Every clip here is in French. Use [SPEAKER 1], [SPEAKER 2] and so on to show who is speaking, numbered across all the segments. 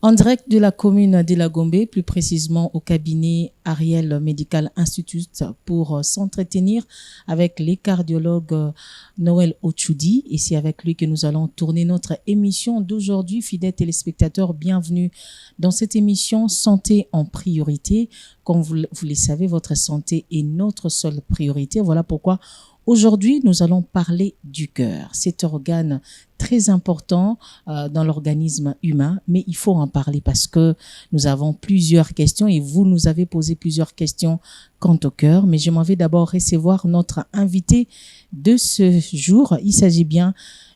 [SPEAKER 1] En direct de la commune de La Gombe, plus précisément au cabinet Ariel Medical Institute pour s'entretenir avec les cardiologues Noël Ochoudi. Et c'est avec lui que nous allons tourner notre émission d'aujourd'hui. Fidèles téléspectateurs, bienvenue dans cette émission Santé en priorité. Comme vous le savez, votre santé est notre seule priorité. Voilà pourquoi aujourd'hui, nous allons parler du cœur, cet organe très important dans l'organisme humain, mais il faut en parler parce que nous avons plusieurs questions et vous nous avez posé plusieurs questions quant au cœur. Mais je m'en vais d'abord recevoir notre invité de ce jour. Il s'agit bien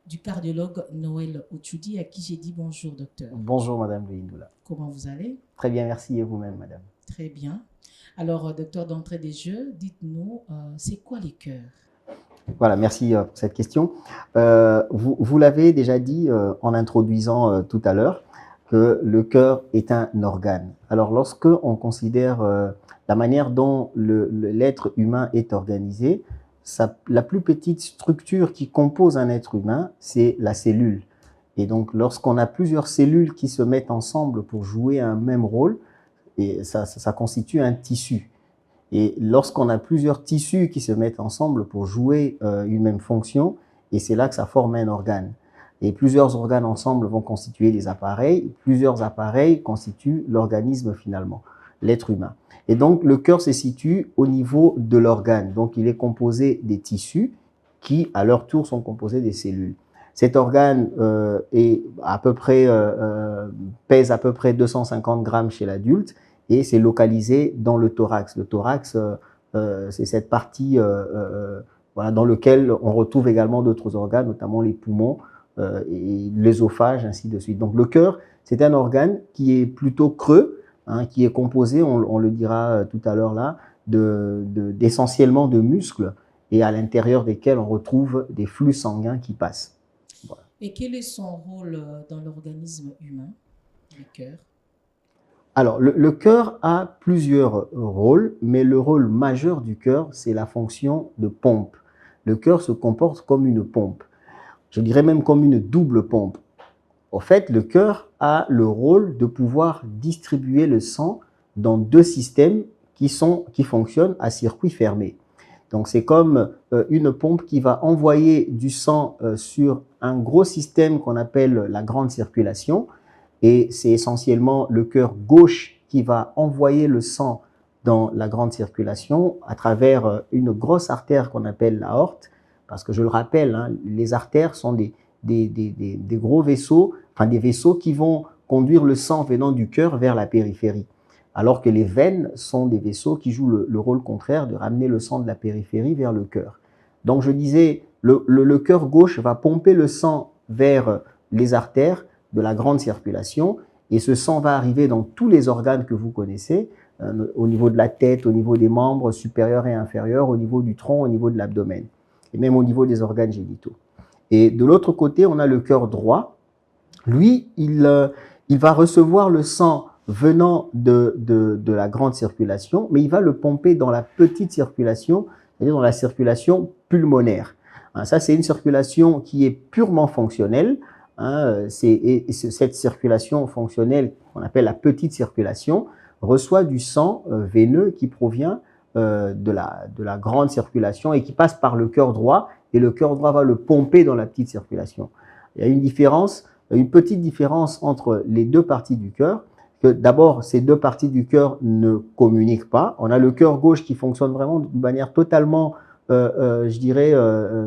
[SPEAKER 1] du cardiologue Noël Ochoudi, à qui j'ai dit bonjour, docteur.
[SPEAKER 2] Bonjour, Madame Louindoula.
[SPEAKER 1] Comment vous allez?
[SPEAKER 2] Très bien, merci. Et vous-même, Madame?
[SPEAKER 1] Très bien. Alors, docteur, d'entrée des jeux, dites-nous, c'est quoi les cœurs?
[SPEAKER 2] Voilà, merci pour cette question. Vous l'avez déjà dit en introduisant tout à l'heure que le cœur est un organe. Alors, lorsque on considère la manière dont l'être humain est organisé, la plus petite structure qui compose un être humain, c'est la cellule. Et donc, lorsqu'on a plusieurs cellules qui se mettent ensemble pour jouer un même rôle, et ça constitue un tissu. Et lorsqu'on a plusieurs tissus qui se mettent ensemble pour jouer une même fonction, et c'est là que ça forme un organe. Et plusieurs organes ensemble vont constituer des appareils, plusieurs appareils constituent l'organisme finalement, l'être humain. Et donc le cœur se situe au niveau de l'organe. Donc il est composé des tissus qui, à leur tour, sont composés des cellules. Cet organe pèse à peu près 250 grammes chez l'adulte, et c'est localisé dans le thorax. Le thorax, c'est cette partie voilà, dans laquelle on retrouve également d'autres organes, notamment les poumons et l'œsophage, ainsi de suite. Donc le cœur, c'est un organe qui est plutôt creux, hein, qui est composé, on le dira tout à l'heure là, d'essentiellement de muscles, et à l'intérieur desquels on retrouve des flux sanguins qui passent.
[SPEAKER 1] Voilà. Et quel est son rôle dans l'organisme humain, le cœur?
[SPEAKER 2] Alors, le cœur a plusieurs rôles, mais le rôle majeur du cœur, c'est la fonction de pompe. Le cœur se comporte comme une pompe. Je dirais même comme une double pompe. En fait, le cœur a le rôle de pouvoir distribuer le sang dans deux systèmes qui fonctionnent à circuit fermé. Donc, c'est comme une pompe qui va envoyer du sang sur un gros système qu'on appelle la grande circulation. Et c'est essentiellement le cœur gauche qui va envoyer le sang dans la grande circulation à travers une grosse artère qu'on appelle l'aorte. Parce que je le rappelle, hein, les artères sont des gros vaisseaux, enfin des vaisseaux qui vont conduire le sang venant du cœur vers la périphérie. Alors que les veines sont des vaisseaux qui jouent le rôle contraire de ramener le sang de la périphérie vers le cœur. Donc je disais, le cœur gauche va pomper le sang vers les artères de la grande circulation, et ce sang va arriver dans tous les organes que vous connaissez, au niveau de la tête, au niveau des membres supérieurs et inférieurs, au niveau du tronc, au niveau de l'abdomen, et même au niveau des organes génitaux. Et de l'autre côté, on a le cœur droit. Lui, il va recevoir le sang venant de la grande circulation, mais il va le pomper dans la petite circulation, c'est-à-dire dans la circulation pulmonaire. Ça, c'est une circulation qui est purement fonctionnelle. Cette circulation fonctionnelle, qu'on appelle la petite circulation, reçoit du sang veineux qui provient de la grande circulation et qui passe par le cœur droit, et le cœur droit va le pomper dans la petite circulation. Il y a une petite différence entre les deux parties du cœur, que d'abord, ces deux parties du cœur ne communiquent pas. On a le cœur gauche qui fonctionne vraiment d'une manière totalement, je dirais,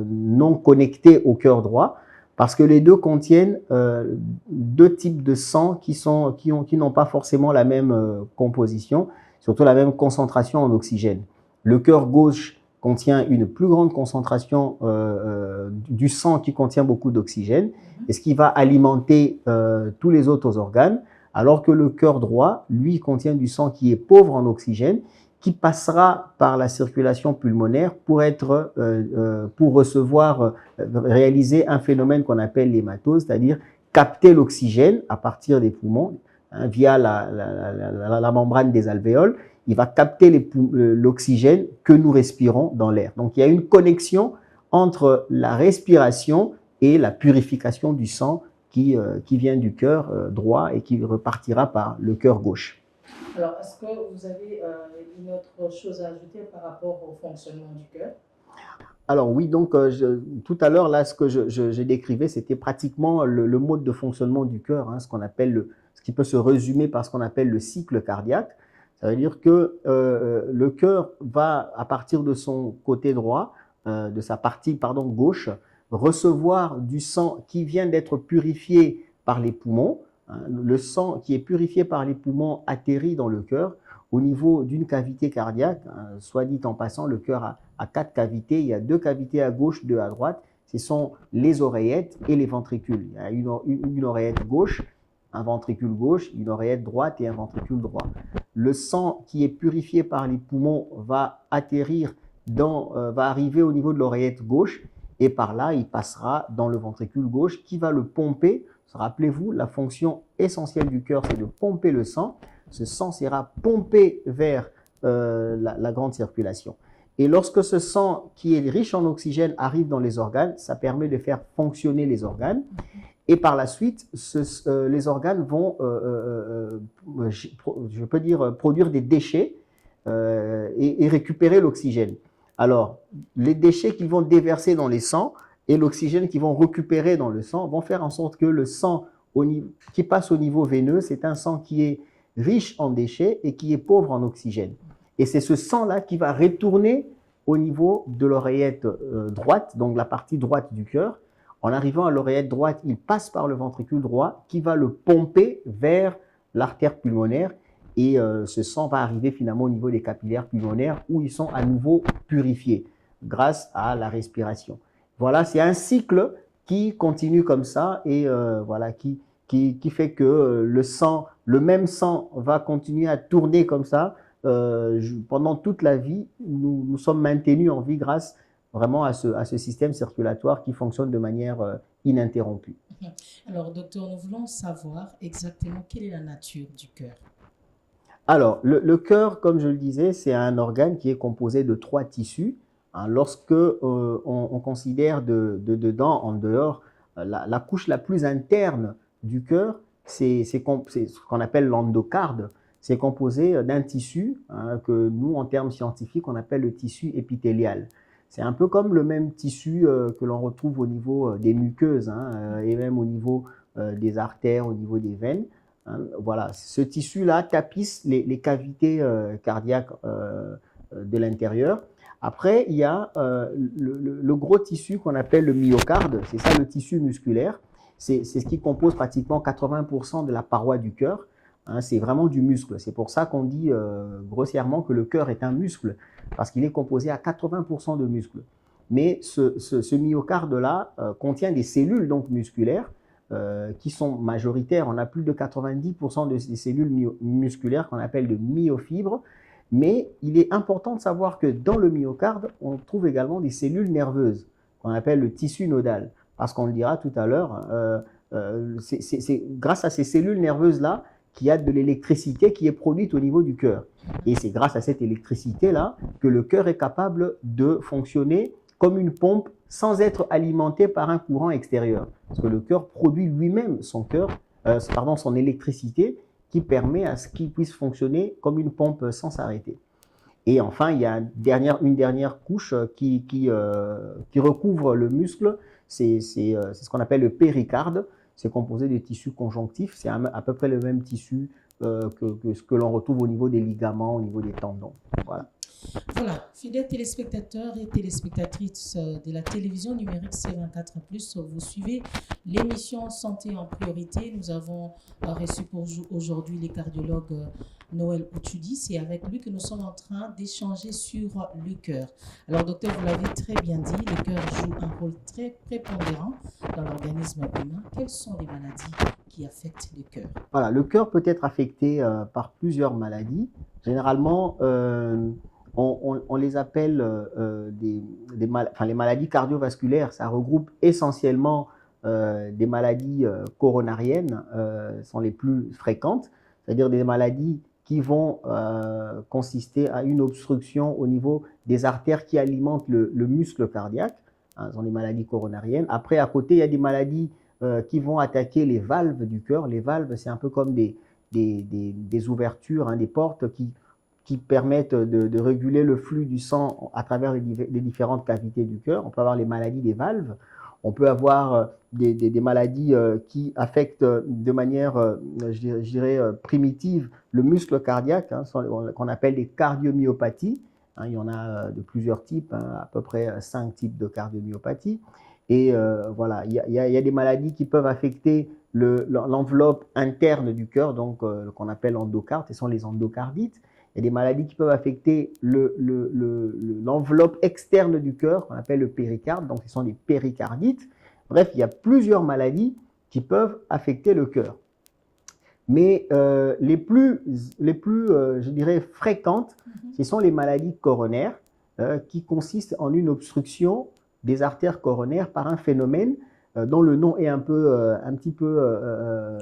[SPEAKER 2] non connectée au cœur droit, parce que les deux contiennent deux types de sang qui n'ont pas forcément la même composition, surtout la même concentration en oxygène. Le cœur gauche contient une plus grande concentration du sang qui contient beaucoup d'oxygène, et ce qui va alimenter tous les autres organes, alors que le cœur droit, lui, contient du sang qui est pauvre en oxygène, qui passera par la circulation pulmonaire pour réaliser un phénomène qu'on appelle l'hématose, c'est-à-dire capter l'oxygène à partir des poumons, hein, via la membrane des alvéoles. Il va capter l'oxygène que nous respirons dans l'air. Donc, il y a une connexion entre la respiration et la purification du sang qui vient du cœur droit et qui repartira par le cœur gauche.
[SPEAKER 1] Alors, est-ce que vous avez une autre chose à ajouter par rapport au fonctionnement du cœur?
[SPEAKER 2] Alors oui, donc tout à l'heure, là, ce que je décrivais, c'était pratiquement le mode de fonctionnement du cœur, hein, ce qui peut se résumer par ce qu'on appelle le cycle cardiaque. Ça veut dire que le cœur va, à partir de son côté droit, de sa partie gauche, recevoir du sang qui vient d'être purifié par les poumons. Hein. Le sang qui est purifié par les poumons atterrit dans le cœur au niveau d'une cavité cardiaque. Hein. Soit dit en passant, le cœur a 4 cavités. Il y a 2 cavités à gauche, 2 à droite. Ce sont les oreillettes et les ventricules. Il y a une oreillette gauche, un ventricule gauche, une oreillette droite et un ventricule droit. Le sang qui est purifié par les poumons va arriver au niveau de l'oreillette gauche et par là, il passera dans le ventricule gauche qui va le pomper. Rappelez-vous, la fonction essentielle du cœur, c'est de pomper le sang. Ce sang sera pompé vers la grande circulation. Et lorsque ce sang qui est riche en oxygène arrive dans les organes, ça permet de faire fonctionner les organes. Et par la suite, les organes vont, je peux dire, produire des déchets et récupérer l'oxygène. Alors, les déchets qu'ils vont déverser dans les sangs et l'oxygène qu'ils vont récupérer dans le sang vont faire en sorte que le sang qui passe au niveau veineux, c'est un sang qui est riche en déchets et qui est pauvre en oxygène. Et c'est ce sang-là qui va retourner au niveau de l'oreillette droite, donc la partie droite du cœur. En arrivant à l'oreillette droite, il passe par le ventricule droit qui va le pomper vers l'artère pulmonaire et ce sang va arriver finalement au niveau des capillaires pulmonaires où ils sont à nouveau purifiés grâce à la respiration. Voilà, c'est un cycle qui continue comme ça et voilà, qui fait que le même sang va continuer à tourner comme ça pendant toute la vie. Nous sommes maintenus en vie grâce vraiment à ce système circulatoire qui fonctionne de manière ininterrompue.
[SPEAKER 1] Alors, docteur, nous voulons savoir exactement quelle est la nature du cœur.
[SPEAKER 2] Alors, le cœur, comme je le disais, c'est un organe qui est composé de 3 tissus. Hein, lorsque on considère dedans, en dehors, la couche la plus interne du cœur, c'est ce qu'on appelle l'endocarde. C'est composé d'un tissu que nous, en termes scientifiques, on appelle le tissu épithélial. C'est un peu comme le même tissu que l'on retrouve au niveau des muqueuses et même au niveau des artères, au niveau des veines. Hein, voilà, ce tissu-là tapisse les cavités cardiaques de l'intérieur. Après, il y a le gros tissu qu'on appelle le myocarde, c'est ça le tissu musculaire. C'est ce qui compose pratiquement 80% de la paroi du cœur. Hein, c'est vraiment du muscle. C'est pour ça qu'on dit grossièrement que le cœur est un muscle, parce qu'il est composé à 80% de muscles. Mais ce myocarde-là contient des cellules donc musculaires qui sont majoritaires. On a plus de 90% de ces cellules musculaires qu'on appelle de myofibres. Mais il est important de savoir que dans le myocarde, on trouve également des cellules nerveuses qu'on appelle le tissu nodal. Parce qu'on le dira tout à l'heure, c'est grâce à ces cellules nerveuses-là qu'il y a de l'électricité qui est produite au niveau du cœur. Et c'est grâce à cette électricité-là que le cœur est capable de fonctionner comme une pompe sans être alimenté par un courant extérieur. Parce que le cœur produit lui-même son électricité qui permet à ce qu'il puisse fonctionner comme une pompe sans s'arrêter. Et enfin, il y a une dernière couche qui recouvre le muscle, c'est ce qu'on appelle le péricarde. C'est composé de tissus conjonctifs, c'est à peu près le même tissu que ce que l'on retrouve au niveau des ligaments, au niveau des tendons. Voilà.
[SPEAKER 1] Voilà, fidèles téléspectateurs et téléspectatrices de la télévision numérique C24+, vous suivez l'émission Santé en priorité. Nous avons reçu pour aujourd'hui les cardiologues Noël Ochoudi. C'est avec lui que nous sommes en train d'échanger sur le cœur. Alors, docteur, vous l'avez très bien dit, le cœur joue un rôle très prépondérant dans l'organisme humain. Quelles sont les maladies qui affectent le cœur?
[SPEAKER 2] Voilà, le cœur peut être affecté par plusieurs maladies. Généralement, on les appelle les maladies cardiovasculaires. Ça regroupe essentiellement des maladies coronariennes, sont les plus fréquentes, c'est-à-dire des maladies qui vont consister à une obstruction au niveau des artères qui alimentent le muscle cardiaque. Hein, ce sont les maladies coronariennes. Après, à côté, il y a des maladies qui vont attaquer les valves du cœur. Les valves, c'est un peu comme des ouvertures, hein, des portes qui permettent de réguler le flux du sang à travers les différentes cavités du cœur. On peut avoir les maladies des valves. On peut avoir des maladies qui affectent de manière, je dirais, primitive le muscle cardiaque, hein, qu'on appelle des cardiomyopathies. Hein, il y en a de plusieurs types, hein, à peu près 5 types de cardiomyopathie. Et voilà, il y a des maladies qui peuvent affecter l'enveloppe interne du cœur, donc qu'on appelle endocarde, ce sont les endocardites. Il y a des maladies qui peuvent affecter l'enveloppe externe du cœur, qu'on appelle le péricarde, donc ce sont des péricardites. Bref, il y a plusieurs maladies qui peuvent affecter le cœur. Mais les plus je dirais, fréquentes, ce sont les maladies coronaires qui consistent en une obstruction des artères coronaires par un phénomène dont le nom est un petit peu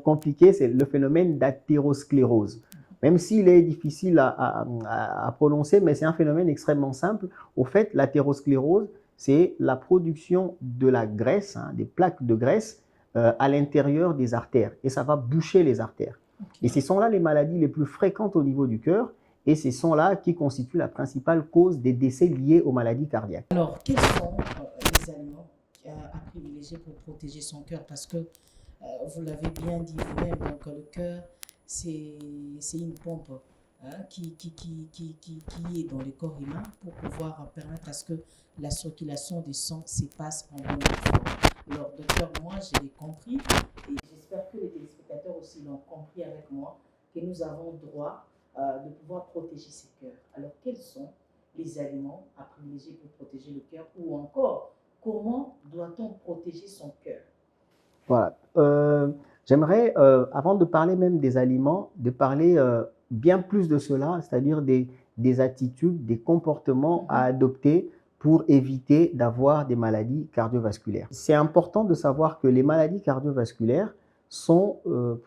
[SPEAKER 2] compliqué, c'est le phénomène d'athérosclérose. Même s'il est difficile à prononcer, mais c'est un phénomène extrêmement simple. Au fait, l'athérosclérose, c'est la production de la graisse, hein, des plaques de graisse à l'intérieur des artères. Et ça va boucher les artères. Okay. Et ce sont là les maladies les plus fréquentes au niveau du cœur. Et ce sont là qui constituent la principale cause des décès liés aux maladies cardiaques.
[SPEAKER 1] Alors, quels sont les aliments à privilégier pour protéger son cœur? Parce que vous l'avez bien dit vous-même, donc le cœur, c'est une pompe hein, qui est dans le corps humain pour pouvoir permettre à ce que la circulation du sang se passe en bonne forme. Alors, docteur, moi, je l'ai compris et j'espère que les téléspectateurs aussi l'ont compris avec moi, que nous avons droit de pouvoir protéger ses cœurs. Alors, quels sont les aliments à privilégier pour protéger le cœur ou encore, comment doit-on protéger son cœur?
[SPEAKER 2] Voilà. J'aimerais, avant de parler même des aliments, de parler bien plus de cela, c'est-à-dire des attitudes, des comportements à adopter pour éviter d'avoir des maladies cardiovasculaires. C'est important de savoir que les maladies cardiovasculaires sont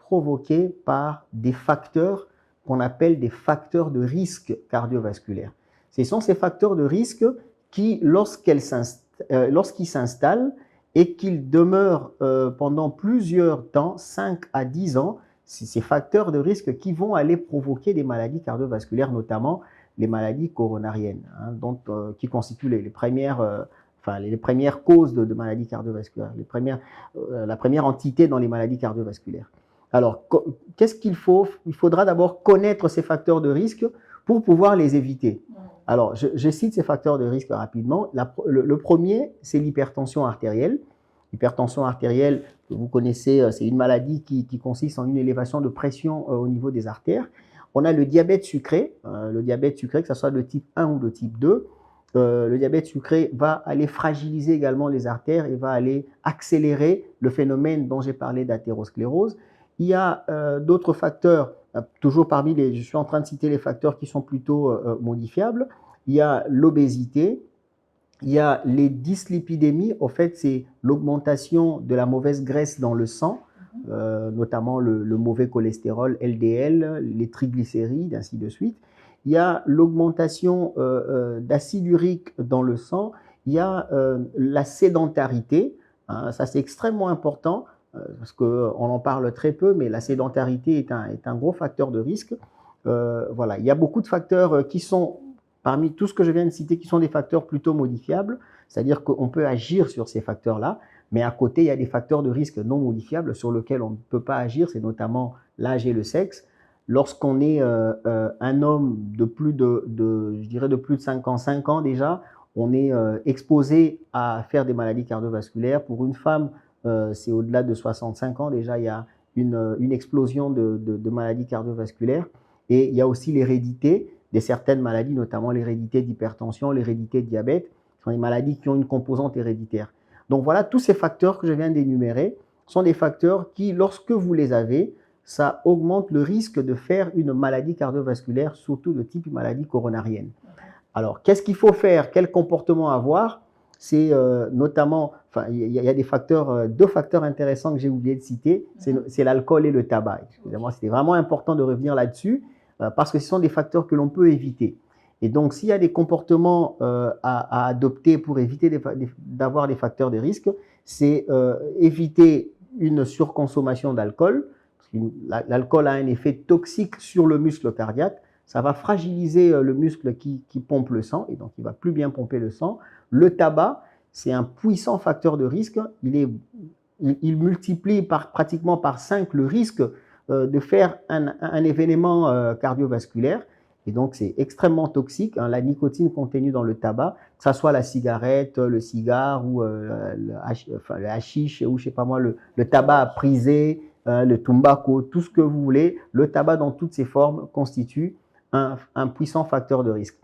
[SPEAKER 2] provoquées par des facteurs qu'on appelle des facteurs de risque cardiovasculaire. Ce sont ces facteurs de risque qui, lorsqu'ils s'installent et qu'ils demeurent pendant plusieurs temps, 5 à 10 ans, c'est ces facteurs de risque qui vont aller provoquer des maladies cardiovasculaires, notamment les maladies coronariennes, hein, qui constituent les premières causes de maladies cardiovasculaires, la première entité dans les maladies cardiovasculaires. Alors, qu'est-ce qu'il faut? Il faudra d'abord connaître ces facteurs de risque pour pouvoir les éviter. Alors, je cite ces facteurs de risque rapidement. Le premier, c'est l'hypertension artérielle. L'hypertension artérielle, vous connaissez, c'est une maladie qui consiste en une élévation de pression au niveau des artères. On a le diabète sucré, que ce soit de type 1 ou de type 2. Le diabète sucré va aller fragiliser également les artères et va aller accélérer le phénomène dont j'ai parlé d'athérosclérose. Il y a d'autres facteurs, toujours je suis en train de citer les facteurs qui sont plutôt modifiables. Il y a l'obésité, il y a les dyslipidémies. Au fait, c'est l'augmentation de la mauvaise graisse dans le sang, notamment le mauvais cholestérol LDL, les triglycérides, ainsi de suite. Il y a l'augmentation d'acide urique dans le sang. Il y a la sédentarité. Hein, ça, c'est extrêmement important. Parce qu'on en parle très peu, mais la sédentarité est un gros facteur de risque. Voilà. Il y a beaucoup de facteurs qui sont, parmi tout ce que je viens de citer, qui sont des facteurs plutôt modifiables, c'est-à-dire qu'on peut agir sur ces facteurs-là, mais à côté, il y a des facteurs de risque non modifiables sur lesquels on ne peut pas agir, c'est notamment l'âge et le sexe. Lorsqu'on est un homme de plus de 55 ans déjà, on est exposé à faire des maladies cardiovasculaires. Pour une femme, c'est au-delà de 65 ans, déjà il y a une explosion de maladies cardiovasculaires. Et il y a aussi l'hérédité de certaines maladies, notamment l'hérédité d'hypertension, l'hérédité de diabète, ce sont des maladies qui ont une composante héréditaire. Donc voilà, tous ces facteurs que je viens d'énumérer sont des facteurs qui, lorsque vous les avez, ça augmente le risque de faire une maladie cardiovasculaire, surtout de type maladie coronarienne. Alors, qu'est-ce qu'il faut faire? Quel comportement avoir? C'est notamment, il y a des facteurs, deux facteurs intéressants que j'ai oublié de citer, c'est l'alcool et le tabac. Excusez-moi, c'était vraiment important de revenir là-dessus parce que ce sont des facteurs que l'on peut éviter. Et donc, s'il y a des comportements à adopter pour éviter d'avoir des facteurs de risque, c'est éviter une surconsommation d'alcool. L'alcool a un effet toxique sur le muscle cardiaque. Ça va fragiliser le muscle qui pompe le sang et donc il va plus bien pomper le sang. Le tabac, c'est un puissant facteur de risque. Il multiplie pratiquement par 5 le risque de faire un événement cardiovasculaire. Et donc, c'est extrêmement toxique, hein, la nicotine contenue dans le tabac, que ce soit la cigarette, le cigare ou le hashish ou je sais pas moi, le tabac à priser, le tobacco, tout ce que vous voulez. Le tabac dans toutes ses formes constitue un puissant facteur de risque.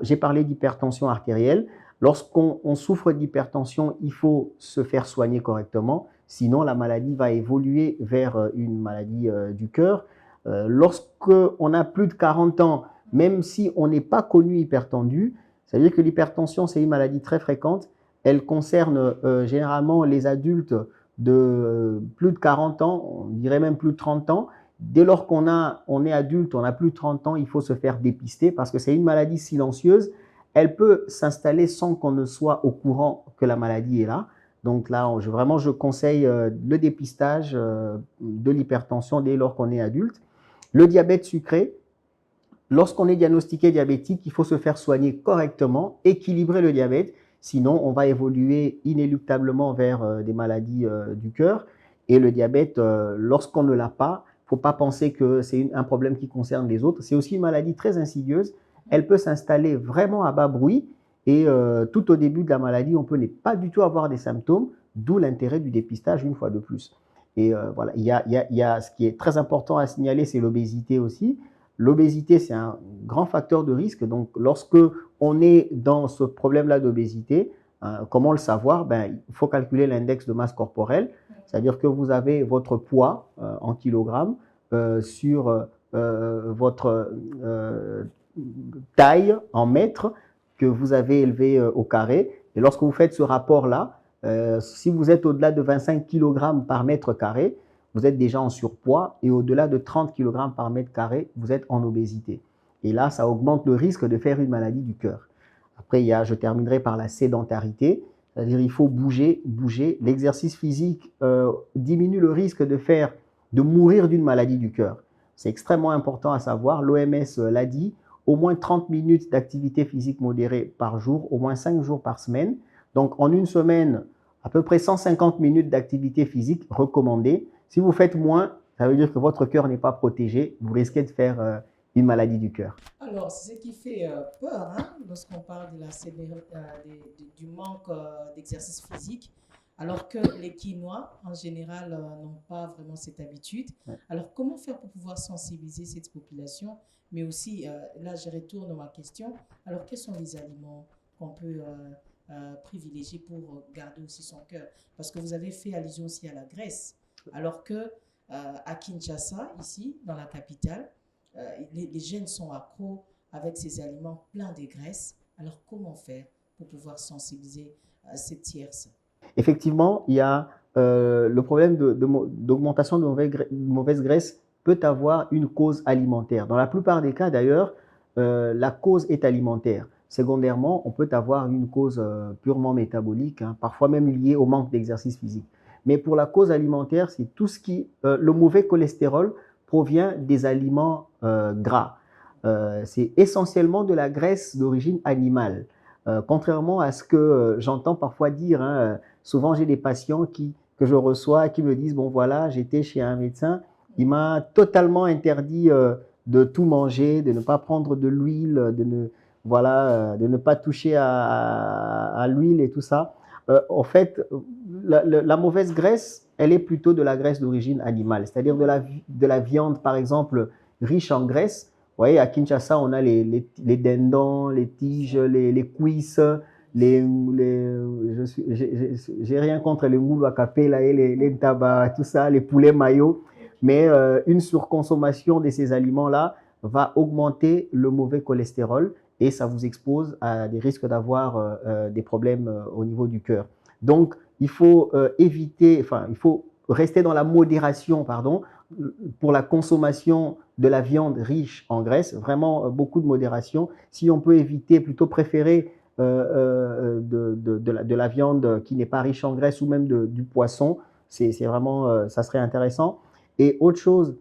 [SPEAKER 2] J'ai parlé d'hypertension artérielle. Lorsqu'on souffre d'hypertension, il faut se faire soigner correctement. Sinon, la maladie va évoluer vers une maladie du cœur. Lorsqu'on a plus de 40 ans, même si on n'est pas connu hypertendu, c'est-à-dire que l'hypertension, c'est une maladie très fréquente. Elle concerne généralement les adultes de plus de 40 ans, on dirait même plus de 30 ans. Dès lors on est adulte, on a plus de 30 ans, il faut se faire dépister parce que c'est une maladie silencieuse. Elle peut s'installer sans qu'on ne soit au courant que la maladie est là. Donc là, je conseille le dépistage de l'hypertension dès lors qu'on est adulte. Le diabète sucré, lorsqu'on est diagnostiqué diabétique, il faut se faire soigner correctement, équilibrer le diabète. Sinon, on va évoluer inéluctablement vers des maladies du cœur. Et le diabète, lorsqu'on ne l'a pas, il ne faut pas penser que c'est un problème qui concerne les autres. C'est aussi une maladie très insidieuse. Elle peut s'installer vraiment à bas bruit. Et tout au début de la maladie, on peut ne pas du tout avoir des symptômes, d'où l'intérêt du dépistage une fois de plus. Et voilà, il y a ce qui est très important à signaler, c'est l'obésité aussi. L'obésité, c'est un grand facteur de risque. Donc, lorsque on est dans ce problème-là d'obésité, comment le savoir? Il faut calculer l'index de masse corporelle, c'est-à-dire que vous avez votre poids en kilogrammes sur votre taille en mètres que vous avez élevé au carré. Et lorsque vous faites ce rapport-là, si vous êtes au-delà de 25 kg par mètre carré, vous êtes déjà en surpoids et au-delà de 30 kg par mètre carré, vous êtes en obésité. Et là, ça augmente le risque de faire une maladie du cœur. Après, je terminerai par la sédentarité, c'est-à-dire il faut bouger. L'exercice physique diminue le risque de mourir d'une maladie du cœur. C'est extrêmement important à savoir. L'OMS l'a dit, au moins 30 minutes d'activité physique modérée par jour, au moins 5 jours par semaine. Donc, en une semaine, à peu près 150 minutes d'activité physique recommandée. Si vous faites moins, ça veut dire que votre cœur n'est pas protégé. Vous risquez de faire une maladie du cœur.
[SPEAKER 1] Alors, c'est ce qui fait peur lorsqu'on parle de du manque d'exercice physique, alors que les Quinois, en général, n'ont pas vraiment cette habitude. Ouais. Alors, comment faire pour pouvoir sensibiliser cette population? Mais aussi, là, je retourne à ma question. Alors, quels sont les aliments qu'on peut privilégier pour garder aussi son cœur? Parce que vous avez fait allusion aussi à la graisse, alors que à Kinshasa, ici, dans la capitale, les jeunes sont accros avec ces aliments pleins de graisse. Alors, comment faire pour pouvoir sensibiliser cette tierce?
[SPEAKER 2] Effectivement, il y a le problème d'augmentation de mauvaise graisse peut avoir une cause alimentaire. Dans la plupart des cas, d'ailleurs, la cause est alimentaire. Secondairement, on peut avoir une cause purement métabolique, parfois même liée au manque d'exercice physique. Mais pour la cause alimentaire, c'est tout ce le mauvais cholestérol provient des aliments gras. C'est essentiellement de la graisse d'origine animale. Contrairement à ce que j'entends parfois dire, souvent j'ai des patients que je reçois qui me disent, bon voilà, j'étais chez un médecin, il m'a totalement interdit de tout manger, de ne pas prendre de l'huile, de ne pas toucher à l'huile et tout ça. En fait, la mauvaise graisse, elle est plutôt de la graisse d'origine animale, c'est-à-dire de la viande, par exemple, riche en graisse. Vous voyez, à Kinshasa, on a les dindons, les tiges, les cuisses, j'ai rien contre les moules à capella et les tabacs, tout ça, les poulets maillots. Mais une surconsommation de ces aliments-là va augmenter le mauvais cholestérol et ça vous expose à des risques d'avoir des problèmes au niveau du cœur. Donc, il faut il faut rester dans la modération, pour la consommation de la viande riche en graisse, vraiment beaucoup de modération. Si on peut éviter, plutôt préférer de la viande qui n'est pas riche en graisse ou même du poisson. C'est vraiment, ça serait intéressant. Et autre chose,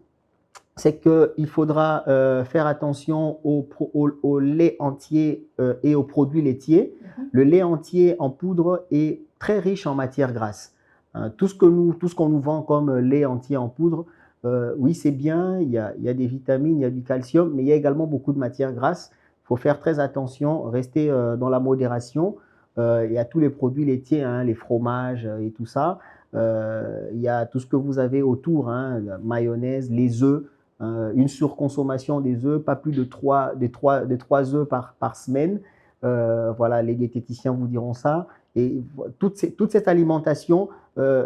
[SPEAKER 2] c'est qu'il faudra faire attention au lait entier et aux produits laitiers. Le lait entier en poudre est très riche en matières grasses. Tout ce qu'on nous vend comme lait entier en poudre, oui, c'est bien, il y a des vitamines, il y a du calcium, mais il y a également beaucoup de matières grasses. Il faut faire très attention, rester dans la modération. Il y a tous les produits laitiers, hein, les fromages et tout ça. Il y a tout ce que vous avez autour, hein, la mayonnaise, les œufs. Une surconsommation des œufs, pas plus de 3 œufs par semaine. Voilà, les diététiciens vous diront ça. Et toute cette alimentation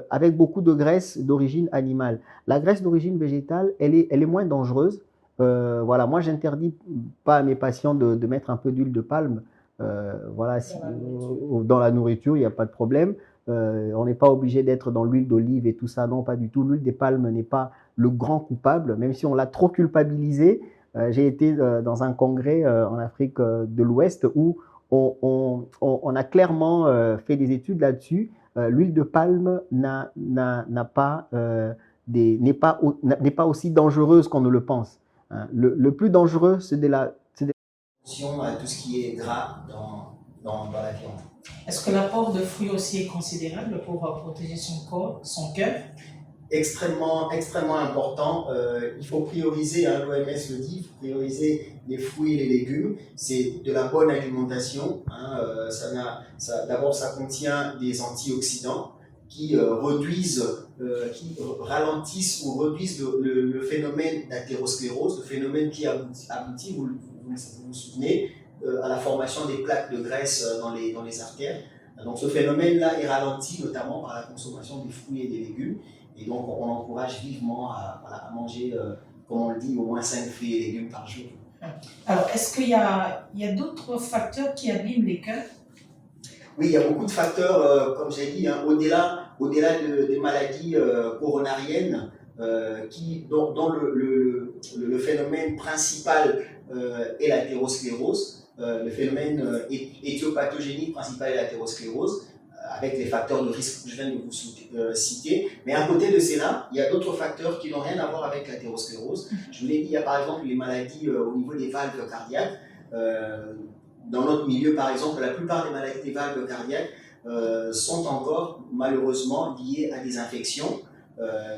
[SPEAKER 2] avec beaucoup de graisse d'origine animale. La graisse d'origine végétale, elle est moins dangereuse. Voilà, moi, j'interdis pas à mes patients de mettre un peu d'huile de palme. Voilà, dans la nourriture, il n'y a pas de problème. On n'est pas obligé d'être dans l'huile d'olive et tout ça, non, pas du tout. L'huile des palmes n'est pas le grand coupable, même si on l'a trop culpabilisé. J'ai été dans un congrès en Afrique de l'Ouest où on a clairement fait des études là-dessus. L'huile de palme n'est pas aussi dangereuse qu'on ne le pense. Le plus dangereux, c'est attention à tout ce qui est gras dans la viande.
[SPEAKER 1] Est-ce que l'apport de fruits aussi est considérable pour protéger son corps, son cœur?
[SPEAKER 2] Extrêmement, extrêmement important. Il faut prioriser, hein, l'OMS le dit, il faut prioriser les fruits et les légumes. C'est de la bonne alimentation. Hein, d'abord, ça contient des antioxydants qui qui ralentissent ou réduisent le phénomène d'athérosclérose, le phénomène qui aboutit, vous souvenez, à la formation des plaques de graisse dans les artères. Donc ce phénomène-là est ralenti notamment par la consommation des fruits et des légumes. Et donc on encourage vivement à manger, comme on le dit, au moins 5 fruits et légumes par jour.
[SPEAKER 1] Alors, est-ce qu'il y a d'autres facteurs qui abîment les cœurs?
[SPEAKER 2] Oui, il y a beaucoup de facteurs, comme j'ai dit, hein, au-delà des maladies coronariennes, dont le phénomène principal est l'athérosclérose. Le phénomène éthiopathogénique principal est l'athérosclérose, avec les facteurs de risque que je viens de vous citer. Mais à côté de cela, il y a d'autres facteurs qui n'ont rien à voir avec l'athérosclérose. Je vous l'ai dit, il y a par exemple les maladies au niveau des valves cardiaques. Dans notre milieu, par exemple, la plupart des maladies des valves cardiaques sont encore malheureusement liées à des infections,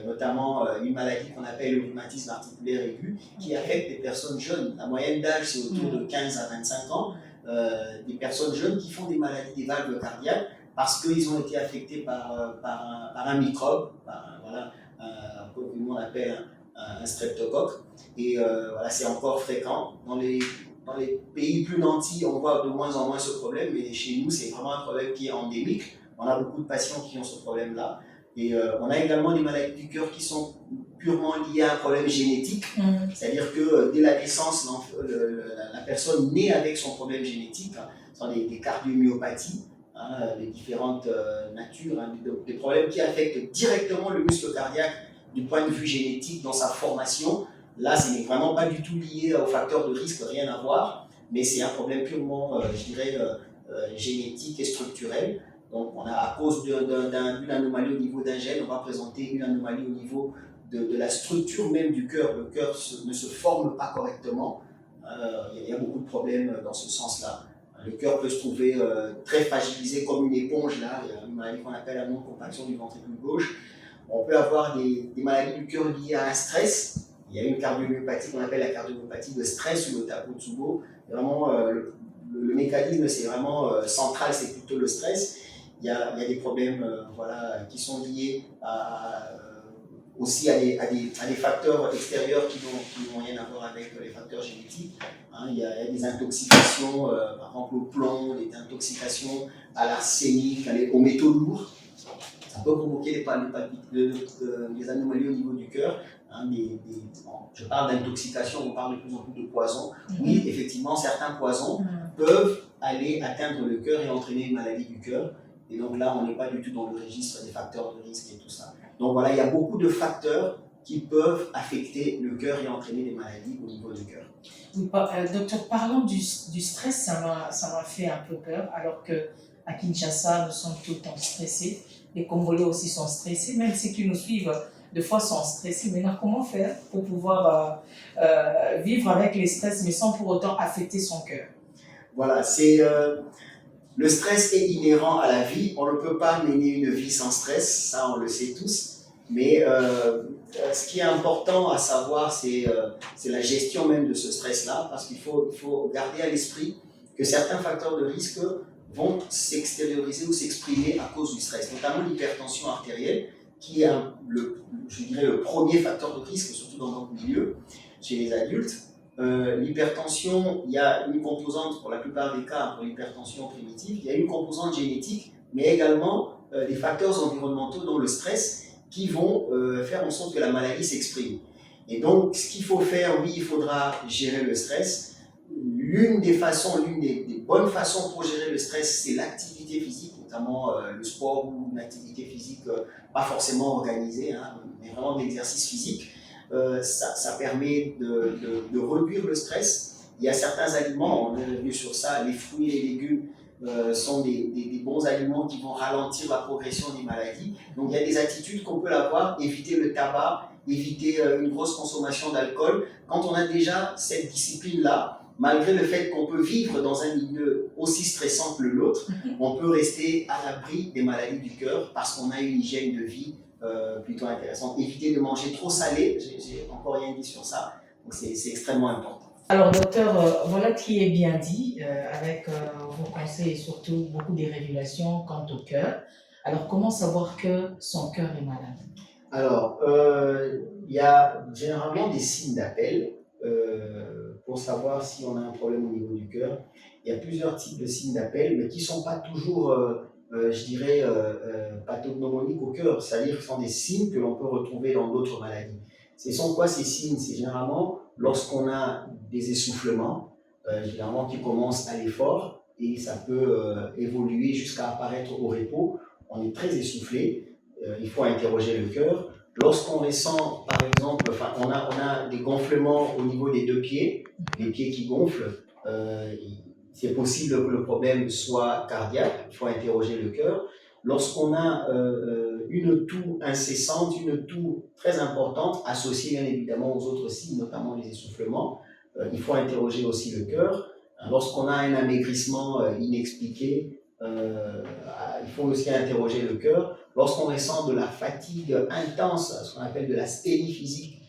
[SPEAKER 2] notamment une maladie qu'on appelle le rhumatisme articulaire aigu, qui affecte des personnes jeunes. La moyenne d'âge, c'est autour de 15 à 25 ans. Des personnes jeunes qui font des maladies des valves cardiaques parce qu'ils ont été affectés par un microbe, que nous on appelle un streptocoque. Et voilà, c'est encore fréquent. Dans les pays plus nantis, on voit de moins en moins ce problème, mais chez nous, c'est vraiment un problème qui est endémique. On a beaucoup de patients qui ont ce problème-là. Et on a également des maladies du cœur qui sont purement liées à un problème génétique. C'est-à-dire que dès la naissance, la personne naît avec son problème génétique. Ce sont des cardiomyopathies, les différentes natures, des problèmes qui affectent directement le muscle cardiaque du point de vue génétique dans sa formation. Là, ce n'est vraiment pas du tout lié aux facteurs de risque, rien à voir, mais c'est un problème purement, je dirais, génétique et structurel. Donc, à cause d'une anomalie au niveau d'un gène, on va présenter une anomalie au niveau de la structure même du cœur. Le cœur ne se forme pas correctement. Il y a beaucoup de problèmes dans ce sens-là. Le cœur peut se trouver très fragilisé comme une éponge. Là. Il y a une maladie qu'on appelle la non-compaction du ventricule gauche. On peut avoir des maladies du cœur liées à un stress. Il y a une cardiomyopathie qu'on appelle la cardiomyopathie de stress ou le Takotsubo. Vraiment, le mécanisme, c'est vraiment central, c'est plutôt le stress. Il y a des problèmes qui sont liés aussi à des facteurs extérieurs qui n'ont rien à voir avec les facteurs génétiques. Il y a des intoxications, par exemple au plomb, des intoxications à l'arsenic, aux métaux lourds. Ça peut provoquer des anomalies au niveau du cœur. Je parle d'intoxication, on parle de plus en plus de poison. Oui, effectivement, certains poisons peuvent aller atteindre le cœur et entraîner une maladie du cœur. Et donc là, on n'est pas du tout dans le registre des facteurs de risque et tout ça. Donc voilà, il y a beaucoup de facteurs qui peuvent affecter le cœur et entraîner des maladies au niveau du cœur.
[SPEAKER 1] Oui, docteur, parlant du stress, ça m'a fait un peu peur, alors qu'à Kinshasa, nous sommes tout le temps stressés. Les Congolais aussi sont stressés, même ceux qui nous suivent, des fois, sont stressés. Maintenant, comment faire pour pouvoir vivre avec les stress, mais sans pour autant affecter son cœur?
[SPEAKER 2] Voilà, le stress est inhérent à la vie. On ne peut pas mener une vie sans stress, ça on le sait tous. Mais ce qui est important à savoir, c'est la gestion même de ce stress-là, parce qu'il faut garder à l'esprit que certains facteurs de risque vont s'extérioriser ou s'exprimer à cause du stress, notamment l'hypertension artérielle, qui est je dirais le premier facteur de risque, surtout dans notre milieu, chez les adultes. L'hypertension, il y a une composante, pour la plupart des cas, pour l'hypertension primitive, il y a une composante génétique, mais également des facteurs environnementaux, dont le stress, qui vont faire en sorte que la maladie s'exprime. Et donc, ce qu'il faut faire, oui, il faudra gérer le stress. L'une des bonnes façons pour gérer le stress, c'est l'activité physique, notamment le sport ou une activité physique pas forcément organisée, hein, mais vraiment de l'exercice physique. Ça permet de réduire le stress. Il y a certains aliments, on est revenu sur ça, les fruits et les légumes sont des bons aliments qui vont ralentir la progression des maladies. Donc il y a des attitudes qu'on peut avoir, éviter le tabac, éviter une grosse consommation d'alcool. Quand on a déjà cette discipline-là, malgré le fait qu'on peut vivre dans un milieu aussi stressant que le nôtre, on peut rester à l'abri des maladies du cœur parce qu'on a une hygiène de vie plutôt intéressante. Éviter de manger trop salé, j'ai encore rien dit sur ça, donc c'est extrêmement important.
[SPEAKER 1] Alors docteur, voilà qui est bien dit, avec vos conseils et surtout beaucoup de révélations quant au cœur. Alors comment savoir que son cœur est malade?
[SPEAKER 2] Alors, il y a généralement des signes d'appel pour savoir si on a un problème au niveau du cœur. Il y a plusieurs types de signes d'appel, mais qui ne sont pas toujours, je dirais, pathognomoniques au cœur, c'est-à-dire que ce sont des signes que l'on peut retrouver dans d'autres maladies. Ce sont quoi ces signes? C'est généralement lorsqu'on a des essoufflements, généralement qui commencent à l'effort, et ça peut évoluer jusqu'à apparaître au repos. On est très essoufflé, il faut interroger le cœur. Lorsqu'on ressent, par exemple, on a des gonflements au niveau des deux pieds, les pieds qui gonflent, c'est possible que le problème soit cardiaque, il faut interroger le cœur. Lorsqu'on a une toux incessante, une toux très importante, associée bien évidemment aux autres signes, notamment les essoufflements, il faut interroger aussi le cœur. Lorsqu'on a un amaigrissement inexpliqué, il faut aussi interroger le cœur. Lorsqu'on ressent de la fatigue intense, ce qu'on appelle de la sténie physique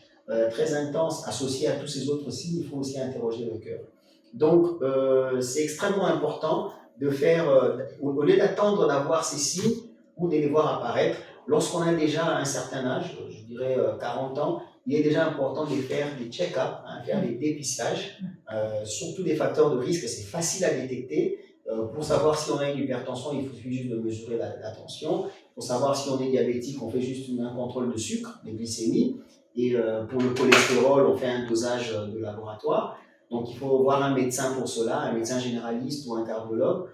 [SPEAKER 2] très intense, associée à tous ces autres signes, il faut aussi interroger le cœur. Donc, c'est extrêmement important de faire, au lieu d'attendre d'avoir ces signes ou de les voir apparaître, lorsqu'on a déjà un certain âge, je dirais 40 ans, il est déjà important de faire des check-ups, faire des dépistages, surtout des facteurs de risque, c'est facile à détecter. Pour savoir si on a une hypertension, il suffit juste de mesurer la tension. Pour savoir si on est diabétique, on fait juste un contrôle de sucre, de glycémie. Et pour le cholestérol, on fait un dosage de laboratoire. Donc il faut voir un médecin pour cela, un médecin généraliste ou un cardiologue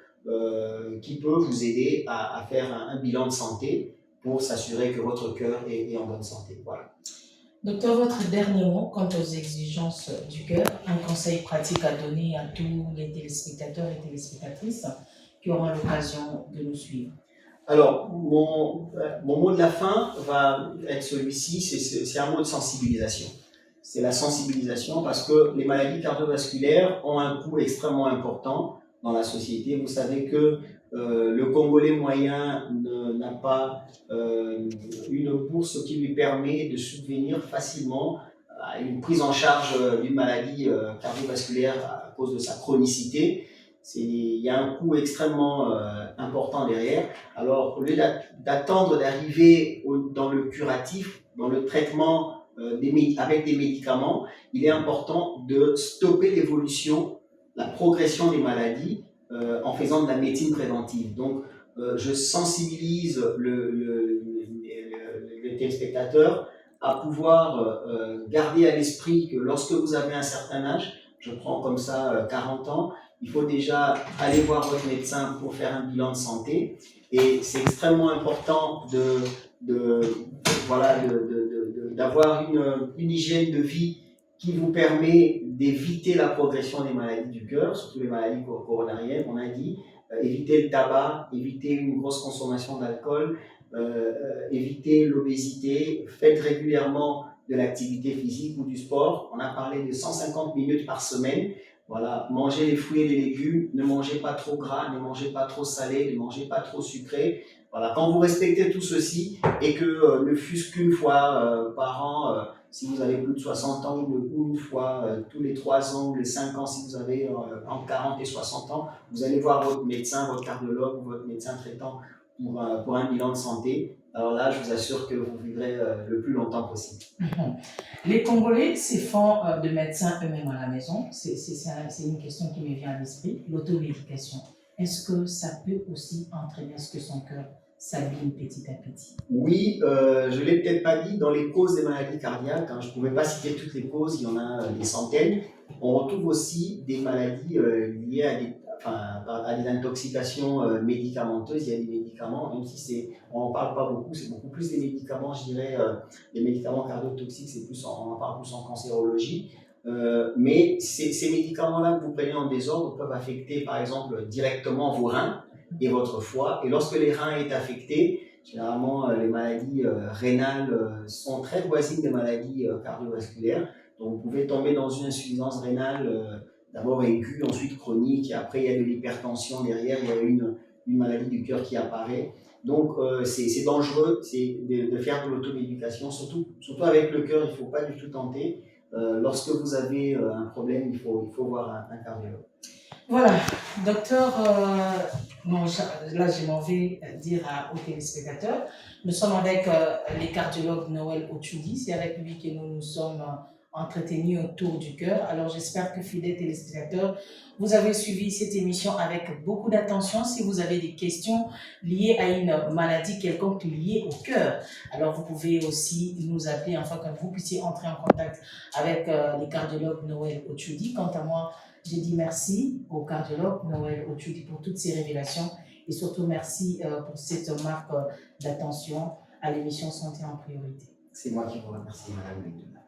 [SPEAKER 2] qui peut vous aider à faire un bilan de santé pour s'assurer que votre cœur est en bonne santé. Voilà.
[SPEAKER 1] Docteur, votre dernier mot quant aux exigences du cœur, un conseil pratique à donner à tous les téléspectateurs et téléspectatrices qui auront l'occasion de nous suivre.
[SPEAKER 2] Alors, mon mot de la fin va être celui-ci, c'est un mot de sensibilisation. C'est la sensibilisation parce que les maladies cardiovasculaires ont un coût extrêmement important dans la société. Vous savez que le Congolais moyen n'a pas une bourse qui lui permet de subvenir facilement à une prise en charge d'une maladie cardiovasculaire à cause de sa chronicité. Il y a un coût extrêmement important derrière. Alors, au lieu d'attendre d'arriver dans le curatif, dans le traitement avec des médicaments, il est important de stopper l'évolution, la progression des maladies en faisant de la médecine préventive. Donc, je sensibilise le téléspectateur à pouvoir garder à l'esprit que lorsque vous avez un certain âge, je prends comme ça 40 ans, il faut déjà aller voir votre médecin pour faire un bilan de santé. Et c'est extrêmement important d'avoir une hygiène de vie qui vous permet d'éviter la progression des maladies du cœur, surtout les maladies coronariennes, on a dit, éviter le tabac, éviter une grosse consommation d'alcool, éviter l'obésité, faites régulièrement de l'activité physique ou du sport. On a parlé de 150 minutes par semaine. Voilà, mangez les fruits et les légumes, ne mangez pas trop gras, ne mangez pas trop salé, ne mangez pas trop sucré. Voilà, quand vous respectez tout ceci et que ne fût-ce qu'une fois par an, si vous avez plus de 60 ans, ou une fois tous les 3 ans ou les 5 ans, si vous avez entre 40 et 60 ans, vous allez voir votre médecin, votre cardiologue ou votre médecin traitant pour un bilan de santé. Alors là, je vous assure que vous vivrez le plus longtemps possible.
[SPEAKER 1] Les Congolais se font de médecins eux-mêmes à la maison. C'est une question qui me vient à l'esprit. L'automédication. Est-ce que ça peut aussi entraîner à ce que son cœur s'abîme petit à petit?
[SPEAKER 2] Oui, je ne l'ai peut-être pas dit, dans les causes des maladies cardiaques, hein, je ne pouvais pas citer toutes les causes, il y en a des centaines. On retrouve aussi des maladies liées à des intoxications médicamenteuses. Il y a des médicaments, même si on n'en parle pas beaucoup, c'est beaucoup plus des médicaments, je dirais, les médicaments cardiotoxiques, on en parle plus en cancérologie. Mais ces médicaments-là que vous prenez en désordre peuvent affecter, par exemple, directement vos reins et votre foie. Et lorsque les reins sont affectés, généralement, les maladies rénales sont très voisines des maladies cardiovasculaires. Donc, vous pouvez tomber dans une insuffisance rénale, d'abord aiguë, ensuite chronique, et après, il y a de l'hypertension derrière, il y a une maladie du cœur qui apparaît. Donc, c'est dangereux de faire de l'automédication, surtout avec le cœur, il ne faut pas du tout tenter. Lorsque vous avez un problème, il faut voir un cardiologue.
[SPEAKER 1] Voilà, docteur, là je m'en vais dire aux téléspectateurs, nous sommes avec le cardiologue Noël Otchoudi, c'est avec lui que nous nous sommes entretenus autour du cœur. Alors j'espère que, fidèles téléspectateurs, vous avez suivi cette émission avec beaucoup d'attention. Si vous avez des questions liées à une maladie quelconque liée au cœur, alors vous pouvez aussi nous appeler afin que vous puissiez entrer en contact avec le cardiologue Noël Otchoudi. Quant à moi, je dis merci au cardiologue Noël Otchoudi pour toutes ces révélations et surtout merci pour cette marque d'attention à l'émission Santé en priorité.
[SPEAKER 2] C'est moi qui vous remercie, Madame Bédouna.